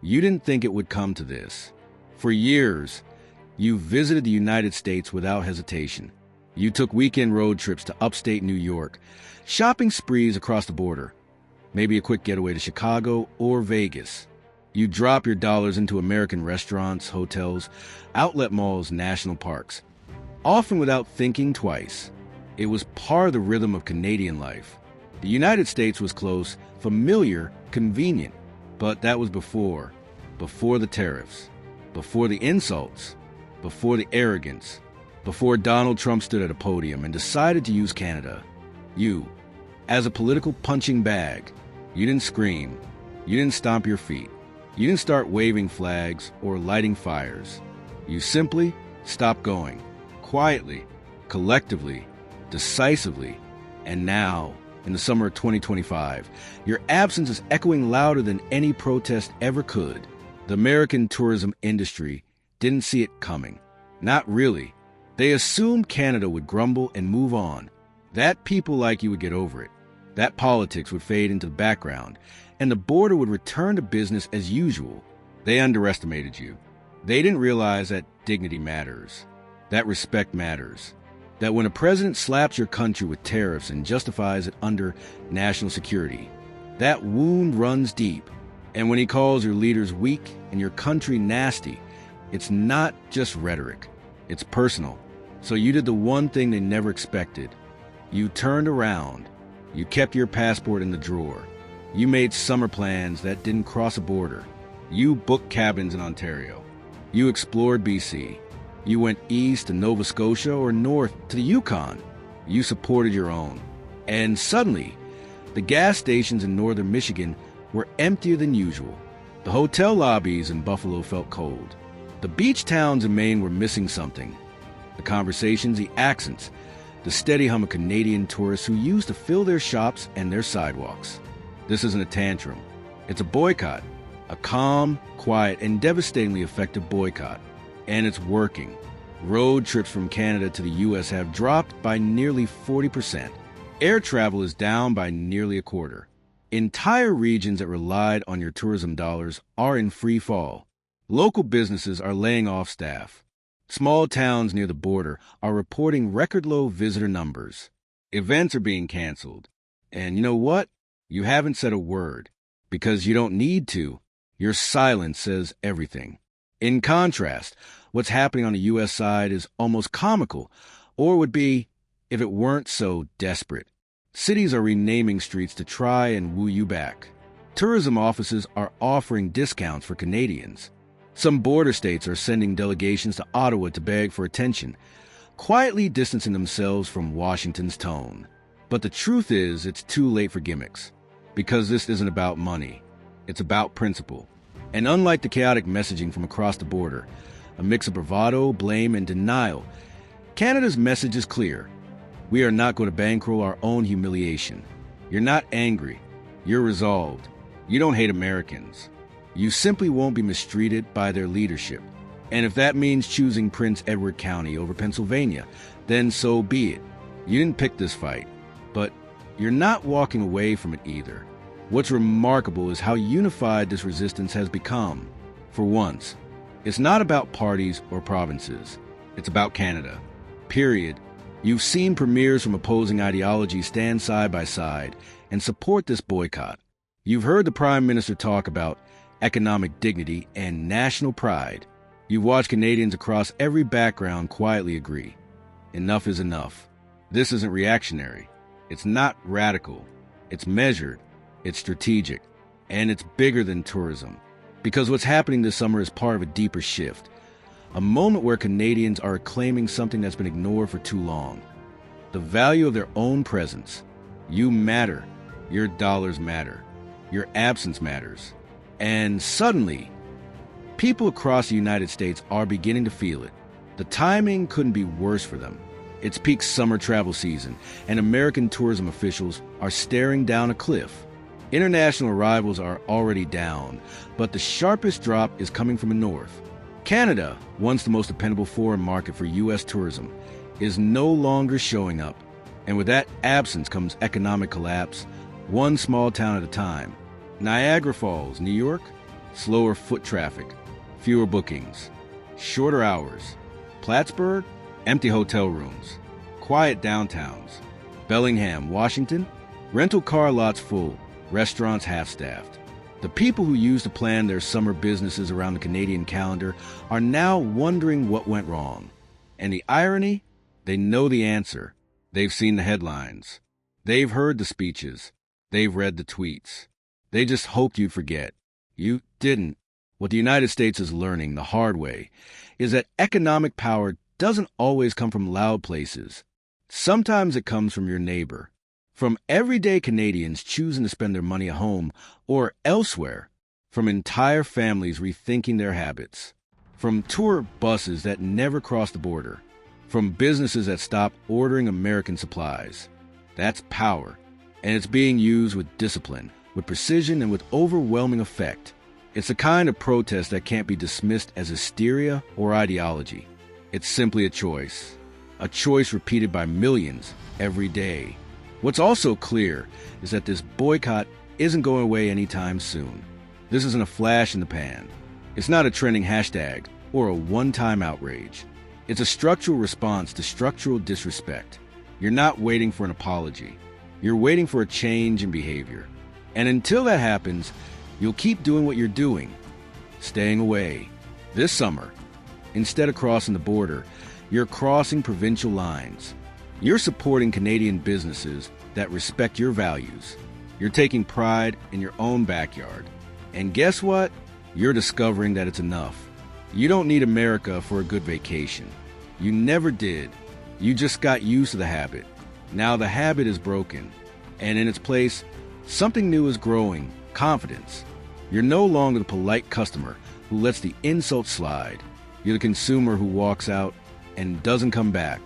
You didn't think it would come to this. For years, you visited the United States without hesitation. You took weekend road trips to upstate New York, shopping sprees across the border, maybe a quick getaway to Chicago or Vegas. You drop your dollars into American restaurants, hotels, outlet malls, national parks, often without thinking twice. It was part of the rhythm of Canadian life. The United States was close, familiar, convenient, but that was before the tariffs, before the insults, before the arrogance, before Donald Trump stood at a podium and decided to use Canada. You, as a political punching bag, you didn't scream, you didn't stomp your feet, you didn't start waving flags or lighting fires. You simply stopped going, quietly, collectively, decisively, and now, in the summer of 2025, your absence is echoing louder than any protest ever could. The American tourism industry didn't see it coming. Not really. They assumed Canada would grumble and move on, that people like you would get over it, that politics would fade into the background, and the border would return to business as usual. They underestimated you. They didn't realize that dignity matters, that respect matters, that when a president slaps your country with tariffs and justifies it under national security, that wound runs deep. And when he calls your leaders weak and your country nasty, it's not just rhetoric. It's personal. So you did the one thing they never expected. You turned around. You kept your passport in the drawer. You made summer plans that didn't cross a border. You booked cabins in Ontario. You explored BC. You went east to Nova Scotia or north to the Yukon. You supported your own. And suddenly, the gas stations in northern Michigan were emptier than usual. The hotel lobbies in Buffalo felt cold. The beach towns in Maine were missing something. The conversations, the accents, the steady hum of Canadian tourists who used to fill their shops and their sidewalks. This isn't a tantrum. It's a boycott. A calm, quiet, and devastatingly effective boycott. And it's working. Road trips from Canada to the U.S. have dropped by nearly 40%. Air travel is down by nearly a quarter. Entire regions that relied on your tourism dollars are in free fall. Local businesses are laying off staff. Small towns near the border are reporting record-low visitor numbers. Events are being canceled. And you know what? You haven't said a word, because you don't need to. Your silence says everything. In contrast, what's happening on the U.S. side is almost comical, or would be if it weren't so desperate. Cities are renaming streets to try and woo you back. Tourism offices are offering discounts for Canadians. Some border states are sending delegations to Ottawa to beg for attention, quietly distancing themselves from Washington's tone. But the truth is, it's too late for gimmicks, because this isn't about money. It's about principle. And unlike the chaotic messaging from across the border, a mix of bravado, blame, and denial, Canada's message is clear. We are not going to bankroll our own humiliation. You're not angry. You're resolved. You don't hate Americans. You simply won't be mistreated by their leadership. And if that means choosing Prince Edward County over Pennsylvania, then so be it. You didn't pick this fight, but you're not walking away from it either. What's remarkable is how unified this resistance has become. For once, it's not about parties or provinces. It's about Canada. Period. You've seen premiers from opposing ideologies stand side by side and support this boycott. You've heard the Prime Minister talk about economic dignity and national pride. You've watched Canadians across every background quietly agree. Enough is enough. This isn't reactionary. It's not radical. It's measured. It's strategic. And it's bigger than tourism. Because what's happening this summer is part of a deeper shift. A moment where Canadians are claiming something that's been ignored for too long. The value of their own presence. You matter. Your dollars matter. Your absence matters. And suddenly, people across the United States are beginning to feel it. The timing couldn't be worse for them. It's peak summer travel season, and American tourism officials are staring down a cliff. International arrivals are already down, but the sharpest drop is coming from the north. Canada, once the most dependable foreign market for U.S. tourism, is no longer showing up. And with that absence comes economic collapse, one small town at a time. Niagara Falls, New York, slower foot traffic, fewer bookings, shorter hours. Plattsburgh, empty hotel rooms, quiet downtowns. Bellingham, Washington, rental car lots full, restaurants half-staffed. The people who used to plan their summer businesses around the Canadian calendar are now wondering what went wrong. And the irony? They know the answer. They've seen the headlines. They've heard the speeches. They've read the tweets. They just hoped you'd forget. You didn't. What the United States is learning the hard way is that economic power doesn't always come from loud places. Sometimes it comes from your neighbor, from everyday Canadians choosing to spend their money at home or elsewhere, from entire families rethinking their habits, from tour buses that never cross the border, from businesses that stop ordering American supplies. That's power, and it's being used with discipline, with precision, and with overwhelming effect. It's a kind of protest that can't be dismissed as hysteria or ideology. It's simply a choice repeated by millions every day. What's also clear is that this boycott isn't going away anytime soon. This isn't a flash in the pan. It's not a trending hashtag or a one-time outrage. It's a structural response to structural disrespect. You're not waiting for an apology. You're waiting for a change in behavior. And until that happens, you'll keep doing what you're doing, staying away. This summer, instead of crossing the border, you're crossing provincial lines. You're supporting Canadian businesses that respect your values. You're taking pride in your own backyard. And guess what? You're discovering that it's enough. You don't need America for a good vacation. You never did. You just got used to the habit. Now the habit is broken. And in its place, something new is growing: confidence. You're no longer the polite customer who lets the insult slide. You're the consumer who walks out and doesn't come back.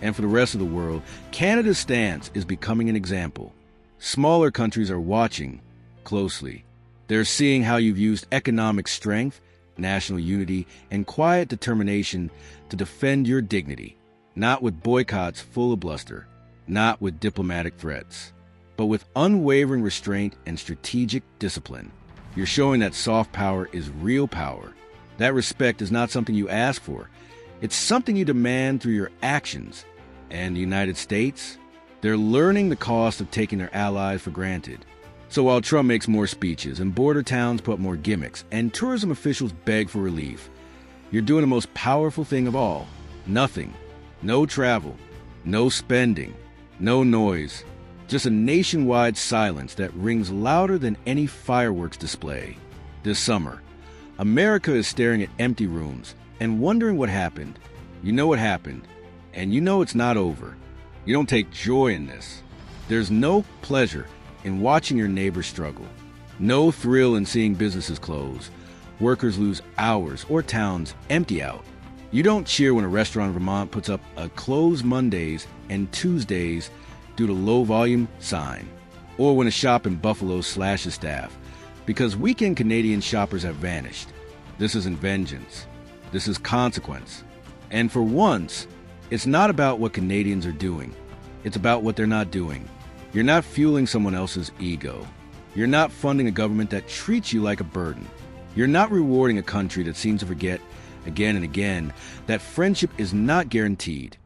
And for the rest of the world, Canada's stance is becoming an example. Smaller countries are watching closely. They're seeing how you've used economic strength, national unity, and quiet determination to defend your dignity, not with boycotts full of bluster, not with diplomatic threats, but with unwavering restraint and strategic discipline. You're showing that soft power is real power. That respect is not something you ask for. It's something you demand through your actions. And the United States? They're learning the cost of taking their allies for granted. So while Trump makes more speeches and border towns put up more gimmicks and tourism officials beg for relief, you're doing the most powerful thing of all. Nothing. No travel. No spending. No noise. Just a nationwide silence that rings louder than any fireworks display. This summer, America is staring at empty rooms and wondering what happened. You know what happened, and you know it's not over. You don't take joy in this. There's no pleasure in watching your neighbors struggle. No thrill in seeing businesses close, workers lose hours, or towns empty out. You don't cheer when a restaurant in Vermont puts up a closed Mondays and Tuesdays due to low volume sign, or when a shop in Buffalo slashes staff, because weekend Canadian shoppers have vanished. This isn't vengeance. This is consequence. And for once, it's not about what Canadians are doing. It's about what they're not doing. You're not fueling someone else's ego. You're not funding a government that treats you like a burden. You're not rewarding a country that seems to forget again and again that friendship is not guaranteed.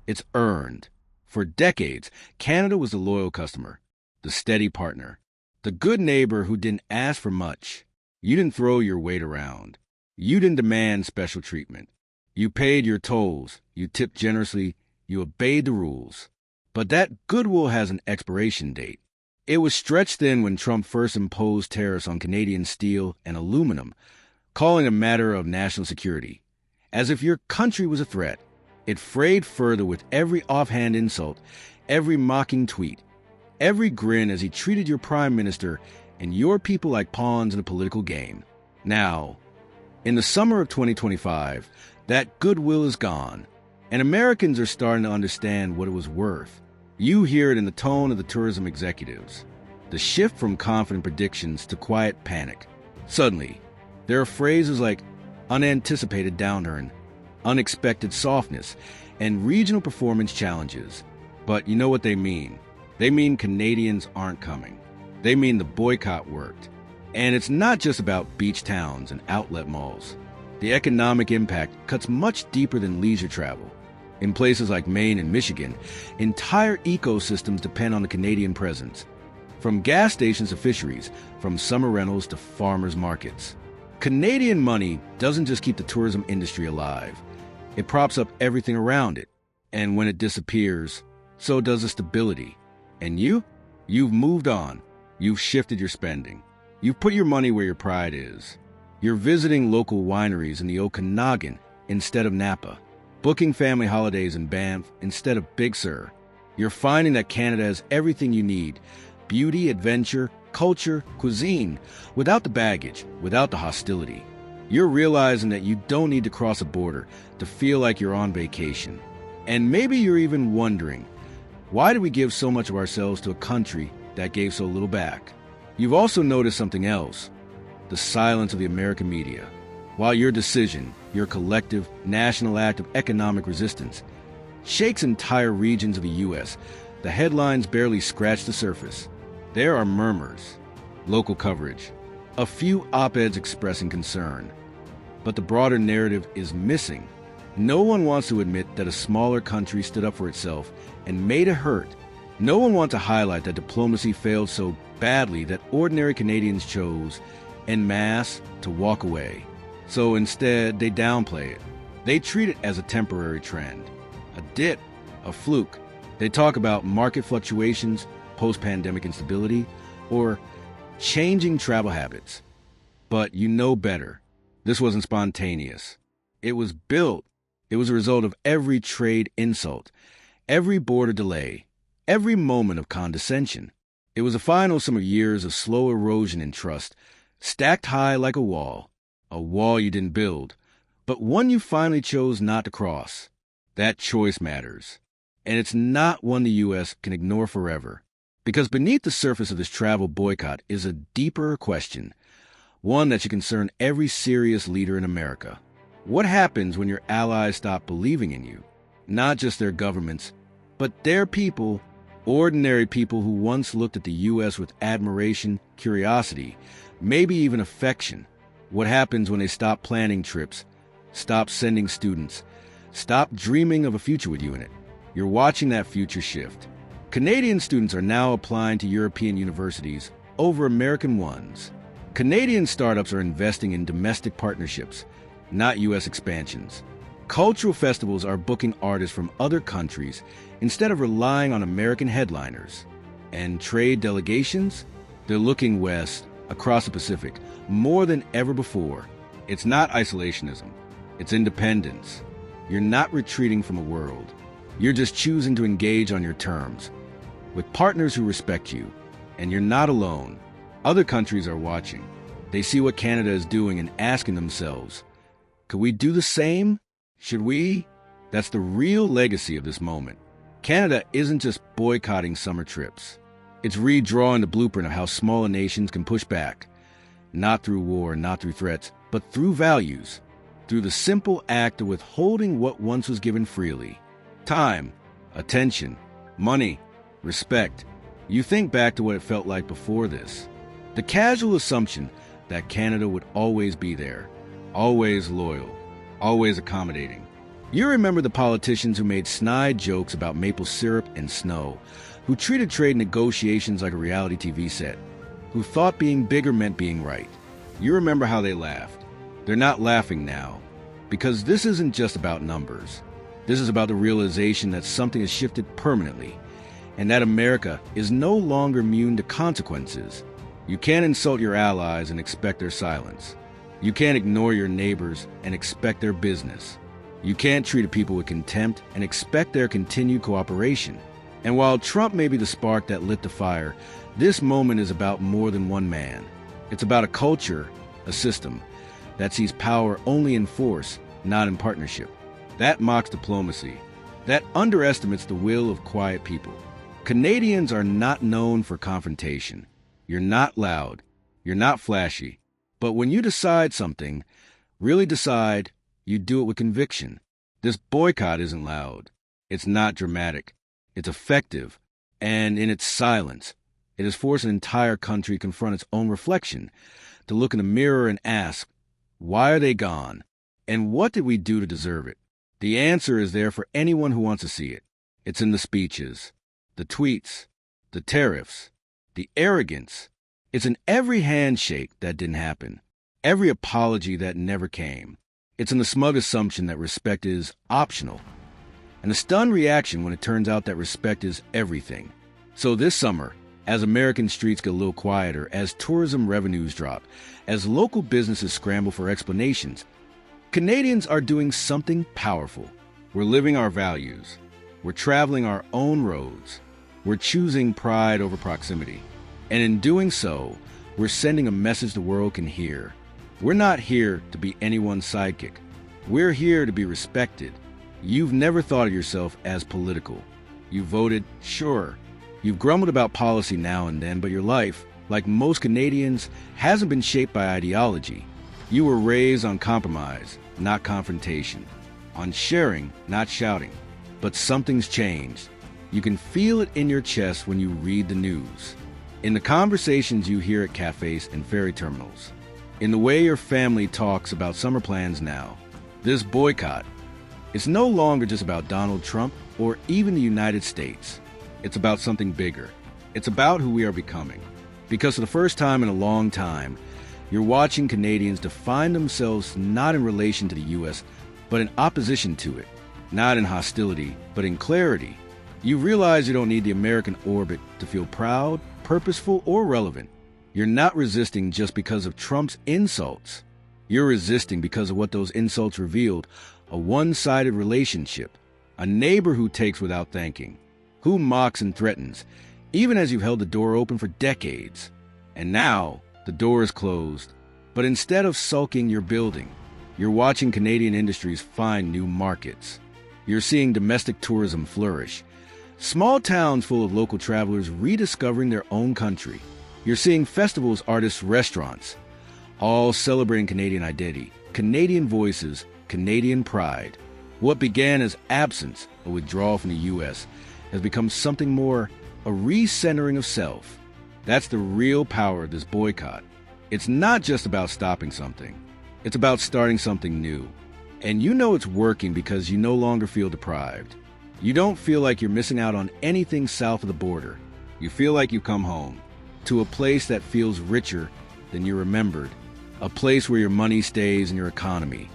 It's earned. For decades, Canada was the loyal customer, the steady partner, the good neighbor who didn't ask for much. You didn't throw your weight around. You didn't demand special treatment. You paid your tolls. You tipped generously. You obeyed the rules. But that goodwill has an expiration date. It was stretched thin when Trump first imposed tariffs on Canadian steel and aluminum, calling it a matter of national security, as if your country was a threat. It frayed further with every offhand insult, every mocking tweet, every grin as he treated your prime minister and your people like pawns in a political game. Now, in the summer of 2025, that goodwill is gone, and Americans are starting to understand what it was worth. You hear it in the tone of the tourism executives. The shift from confident predictions to quiet panic. Suddenly, there are phrases like unanticipated downturn, unexpected softness, and regional performance challenges. But you know what they mean. They mean Canadians aren't coming. They mean the boycott worked. And it's not just about beach towns and outlet malls. The economic impact cuts much deeper than leisure travel. In places like Maine and Michigan, entire ecosystems depend on the Canadian presence. From gas stations to fisheries, from summer rentals to farmers markets. Canadian money doesn't just keep the tourism industry alive. It props up everything around it. And when it disappears, so does the stability. And you've moved on. You've shifted your spending. You've put your money where your pride is. You're visiting local wineries in the Okanagan instead of Napa, booking family holidays in Banff instead of Big Sur. You're finding that Canada has everything you need: beauty, adventure, culture, cuisine, without the baggage, without the hostility. You're realizing that you don't need to cross a border to feel like you're on vacation. And maybe you're even wondering, why do we give so much of ourselves to a country that gave so little back? You've also noticed something else: the silence of the American media. While your decision, your collective, national act of economic resistance, shakes entire regions of the U.S., the headlines barely scratch the surface. There are murmurs, local coverage, a few op-eds expressing concern. But the broader narrative is missing. No one wants to admit that a smaller country stood up for itself and made it hurt. No one wants to highlight that diplomacy failed so badly that ordinary Canadians chose, en masse, to walk away. So instead, they downplay it. They treat it as a temporary trend, a dip, a fluke. They talk about market fluctuations, post-pandemic instability, or changing travel habits. But you know better. This wasn't spontaneous. It was built. It was a result of every trade insult, every border delay, every moment of condescension. It was a final sum of years of slow erosion in trust, stacked high like a wall you didn't build, but one you finally chose not to cross. That choice matters. And it's not one the U.S. can ignore forever. Because beneath the surface of this travel boycott is a deeper question, one that should concern every serious leader in America. What happens when your allies stop believing in you? Not just their governments, but their people, ordinary people who once looked at the U.S. with admiration, curiosity, maybe even affection. What happens when they stop planning trips, stop sending students, stop dreaming of a future with you in it? You're watching that future shift. Canadian students are now applying to European universities over American ones. Canadian startups are investing in domestic partnerships, not U.S. expansions. Cultural festivals are booking artists from other countries instead of relying on American headliners. And trade delegations? They're looking west, across the Pacific, more than ever before. It's not isolationism. It's independence. You're not retreating from a world. You're just choosing to engage on your terms, with partners who respect you. And you're not alone. Other countries are watching. They see what Canada is doing and asking themselves, could we do the same? Should we? That's the real legacy of this moment. Canada isn't just boycotting summer trips. It's redrawing the blueprint of how smaller nations can push back. Not through war, not through threats, but through values. Through the simple act of withholding what once was given freely. Time, attention, money, respect. You think back to what it felt like before this. The casual assumption that Canada would always be there. Always loyal. Always accommodating. You remember the politicians who made snide jokes about maple syrup and snow, who treated trade negotiations like a reality TV set, who thought being bigger meant being right. You remember how they laughed. They're not laughing now, because this isn't just about numbers. This is about the realization that something has shifted permanently, and that America is no longer immune to consequences. You can't insult your allies and expect their silence. You can't ignore your neighbors and expect their business. You can't treat people with contempt and expect their continued cooperation. And while Trump may be the spark that lit the fire, this moment is about more than one man. It's about a culture, a system, that sees power only in force, not in partnership. That mocks diplomacy. That underestimates the will of quiet people. Canadians are not known for confrontation. You're not loud. You're not flashy. But when you decide something, really decide, you do it with conviction. This boycott isn't loud. It's not dramatic. It's effective. And in its silence, It has forced an entire country to confront its own reflection, to look in the mirror and ask, why are they gone? And what did we do to deserve it? The answer is there for anyone who wants to see it. It's in the speeches, the tweets, the tariffs, the arrogance. It's in every handshake that didn't happen, every apology that never came. It's in the smug assumption that respect is optional, and the stunned reaction when it turns out that respect is everything. So this summer, as American streets get a little quieter, as tourism revenues drop, as local businesses scramble for explanations, Canadians are doing something powerful. We're living our values. We're traveling our own roads. We're choosing pride over proximity. And in doing so, we're sending a message the world can hear. We're not here to be anyone's sidekick. We're here to be respected. You've never thought of yourself as political. You voted, sure. You've grumbled about policy now and then, but your life, like most Canadians, hasn't been shaped by ideology. You were raised on compromise, not confrontation, on sharing, not shouting. But something's changed. You can feel it in your chest when you read the news, in the conversations you hear at cafes and ferry terminals, in the way your family talks about summer plans now. This boycott, it's no longer just about Donald Trump or even the United States. It's about something bigger. It's about who we are becoming. Because for the first time in a long time, you're watching Canadians define themselves not in relation to the U.S., but in opposition to it. Not in hostility, but in clarity. You realize you don't need the American orbit to feel proud, purposeful, or relevant. You're not resisting just because of Trump's insults. You're resisting because of what those insults revealed: a one-sided relationship, a neighbor who takes without thanking, who mocks and threatens, even as you've held the door open for decades. And now, the door is closed. But instead of sulking, you're building. You're watching Canadian industries find new markets. You're seeing domestic tourism flourish. Small towns full of local travelers rediscovering their own country. You're seeing festivals, artists, restaurants, all celebrating Canadian identity, Canadian voices, Canadian pride. What began as absence, a withdrawal from the U.S., has become something more, a recentering of self. That's the real power of this boycott. It's not just about stopping something. It's about starting something new. And you know it's working because you no longer feel deprived. You don't feel like you're missing out on anything south of the border. You feel like you've come home, to a place that feels richer than you remembered, a place where your money stays in your economy.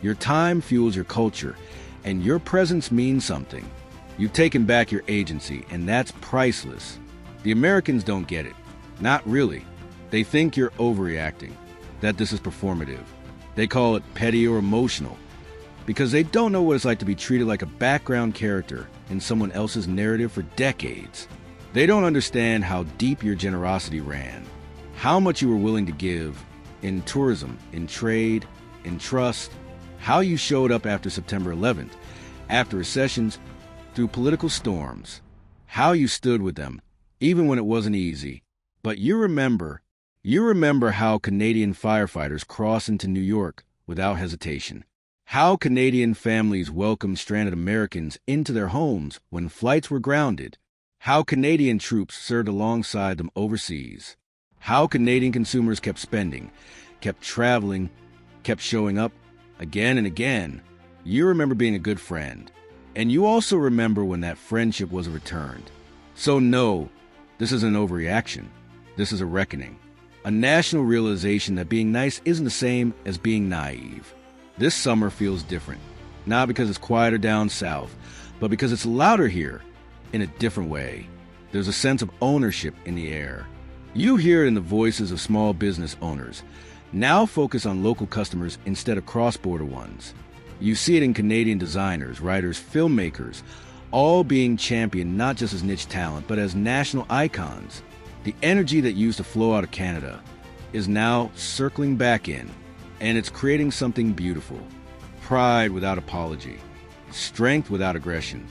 Your time fuels your culture, and your presence means something. You've taken back your agency, and that's priceless. The Americans don't get it. Not really. They think you're overreacting, that this is performative. They call it petty or emotional, because they don't know what it's like to be treated like a background character in someone else's narrative for decades. They don't understand how deep your generosity ran, how much you were willing to give in tourism, in trade, in trust, how you showed up after September 11th, after recessions, through political storms, how you stood with them, even when it wasn't easy. But you remember how Canadian firefighters crossed into New York without hesitation, how Canadian families welcomed stranded Americans into their homes when flights were grounded, how Canadian troops served alongside them overseas, how Canadian consumers kept spending, kept traveling, kept showing up again and again. You remember being a good friend, and you also remember when that friendship was returned. So no, this isn't an overreaction. This is a reckoning, a national realization that being nice isn't the same as being naive. This summer feels different, not because it's quieter down south, but because it's louder here in a different way. There's a sense of ownership in the air. You hear it in the voices of small business owners, now focus on local customers instead of cross-border ones. You see it in Canadian designers, writers, filmmakers, all being championed not just as niche talent, but as national icons. The energy that used to flow out of Canada is now circling back in, and it's creating something beautiful. Pride without apology, strength without aggression,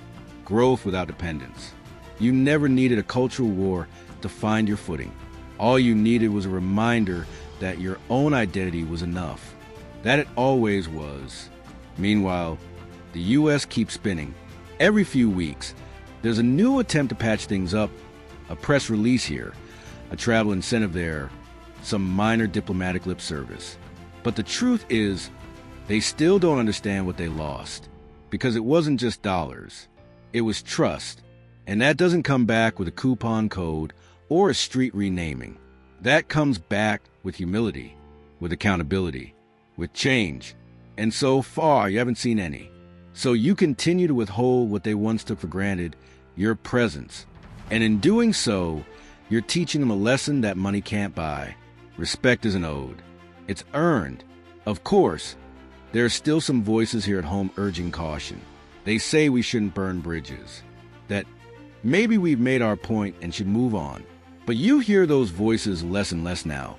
growth without dependence. You never needed a cultural war to find your footing. All you needed was a reminder that your own identity was enough, that it always was. Meanwhile, the U.S. keeps spinning. Every few weeks, there's a new attempt to patch things up, a press release here, a travel incentive there, some minor diplomatic lip service. But the truth is, they still don't understand what they lost, because it wasn't just dollars. It was trust, and that doesn't come back with a coupon code or a street renaming. That comes back with humility, with accountability, with change. And so far, you haven't seen any. So you continue to withhold what they once took for granted, your presence. And in doing so, you're teaching them a lesson that money can't buy. Respect isn't owed. It's earned. Of course, there are still some voices here at home urging caution. They say we shouldn't burn bridges, that maybe we've made our point and should move on. But you hear those voices less and less now,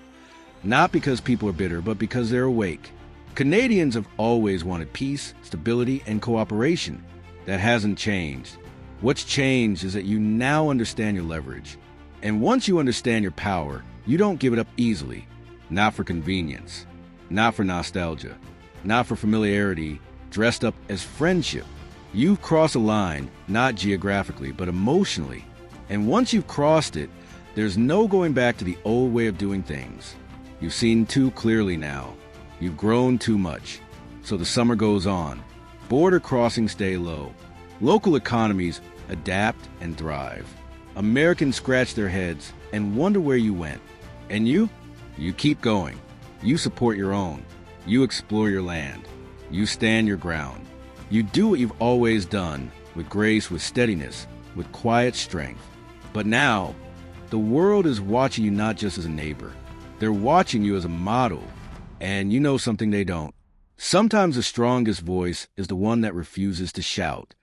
not because people are bitter, but because they're awake. Canadians have always wanted peace, stability, and cooperation. That hasn't changed. What's changed is that you now understand your leverage. And once you understand your power, you don't give it up easily. Not for convenience, not for nostalgia, not for familiarity dressed up as friendship. You've crossed a line, not geographically, but emotionally. And once you've crossed it, there's no going back to the old way of doing things. You've seen too clearly now. You've grown too much. So the summer goes on. Border crossings stay low. Local economies adapt and thrive. Americans scratch their heads and wonder where you went. And you keep going. You support your own. You explore your land. You stand your ground. You do what you've always done, with grace, with steadiness, with quiet strength. But now, the world is watching you not just as a neighbor. They're watching you as a model. And you know something they don't. Sometimes the strongest voice is the one that refuses to shout.